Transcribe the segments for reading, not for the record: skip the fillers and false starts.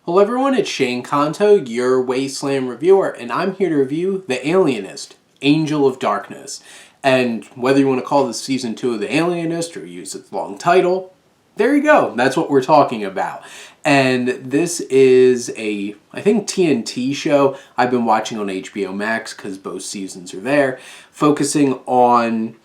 Hello everyone, it's Shane Kanto, your Wasteland reviewer, and I'm here to review The Alienist, Angel of Darkness. And whether you want to call this Season 2 of The Alienist or use its long title, there you go, that's what we're talking about. And this is I think TNT show I've been watching on HBO Max because both seasons are there, focusing on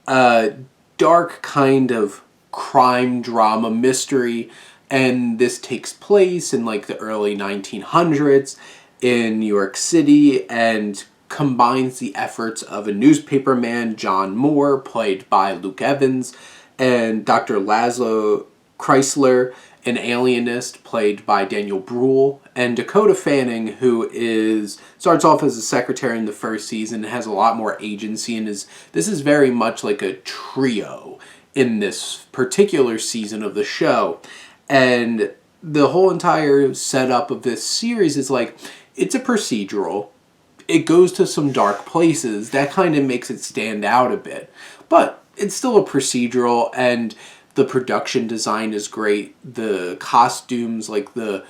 a dark kind of crime drama mystery, and this takes place in like the early 1900s in New York City and combines the efforts of a newspaperman, John Moore, played by Luke Evans, and Dr. Laszlo Chrysler, an alienist, played by Daniel Bruhl, and Dakota Fanning, who starts off as a secretary in the first season, has a lot more agency, and this is very much like a trio in this particular season of the show. And the whole entire setup of this series is like, it's a procedural. It goes to some dark places. That kind of makes it stand out a bit. But it's still a procedural, and the production design is great. The costumes, like the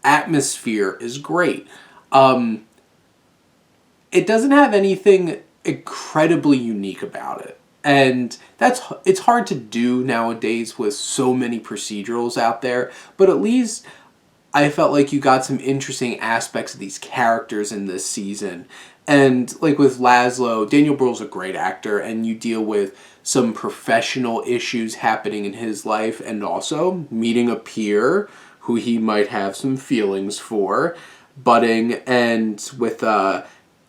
atmosphere is great. It doesn't have anything incredibly unique about it. And it's hard to do nowadays with so many procedurals out there, but at least I felt like you got some interesting aspects of these characters in this season. And like with Laszlo, Daniel Bruhl's a great actor, and you deal with some professional issues happening in his life, and also meeting a peer who he might have some feelings for, budding, and with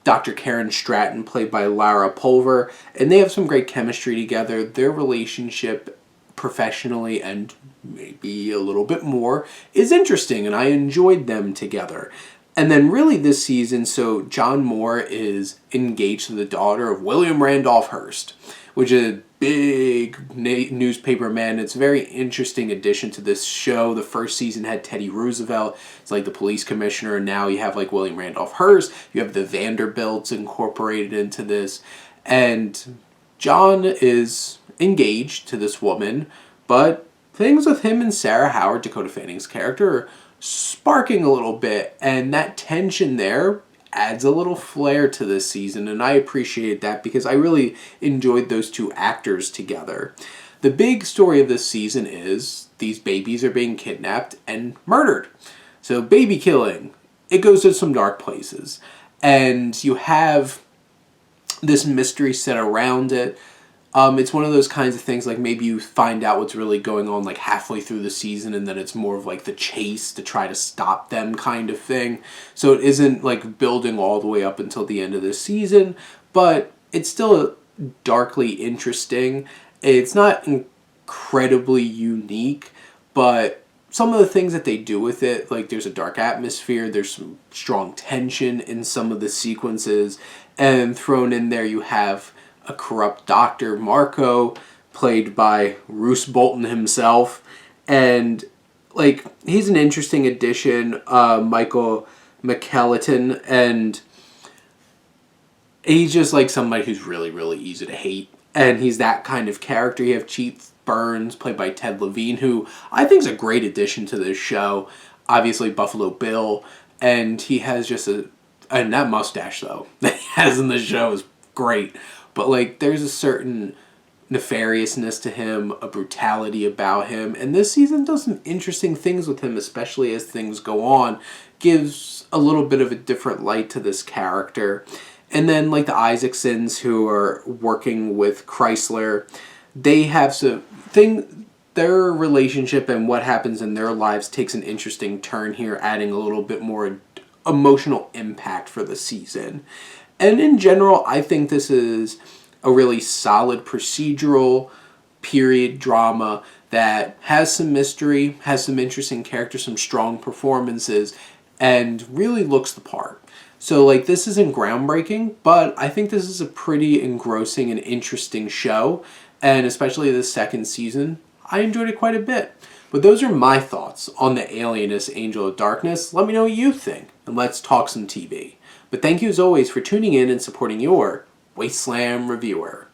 Dr. Karen Stratton, played by Lara Pulver, and they have some great chemistry together. Their relationship, professionally and maybe a little bit more, is interesting, and I enjoyed them together. And then really this season, so John Moore is engaged to the daughter of William Randolph Hearst, which is a big newspaper man. It's a very interesting addition to this show. The first season had Teddy Roosevelt. It's like the police commissioner, and now you have like William Randolph Hearst. You have the Vanderbilts incorporated into this. And John is engaged to this woman, but things with him and Sarah Howard, Dakota Fanning's character, are sparking a little bit, and that tension there adds a little flair to this season, and I appreciate that because I really enjoyed those two actors together. The big story of this season is these babies are being kidnapped and murdered. So baby killing, it goes to some dark places, and you have this mystery set around it. It's one of those kinds of things, like maybe you find out what's really going on like halfway through the season, and then it's more of like the chase to try to stop them kind of thing. So it isn't like building all the way up until the end of the season, but it's still darkly interesting. It's not incredibly unique, but some of the things that they do with it, like there's a dark atmosphere, there's some strong tension in some of the sequences, and thrown in there you have a corrupt doctor, Marco, played by Roose Bolton himself, and like he's an interesting addition, Michael McKelton, and he's just like somebody who's really, really easy to hate, and he's that kind of character. You have Chief Burns, played by Ted Levine, who I think is a great addition to this show. Obviously Buffalo Bill, and he has just and that mustache though that he has in the show is great. But like there's a certain nefariousness to him, a brutality about him, and this season does some interesting things with him, especially as things go on. Gives a little bit of a different light to this character. And then like the Isaacsons, who are working with Chrysler, they have their relationship and what happens in their lives takes an interesting turn here, adding a little bit more emotional impact for the season. And in general, I think this is a really solid procedural period drama that has some mystery, has some interesting characters, some strong performances, and really looks the part. So like this isn't groundbreaking, but I think this is a pretty engrossing and interesting show, and especially the second season, I enjoyed it quite a bit. But those are my thoughts on The Alienist, Angel of Darkness. Let me know what you think, and let's talk some TV. But thank you as always for tuning in and supporting your Wasteland reviewer.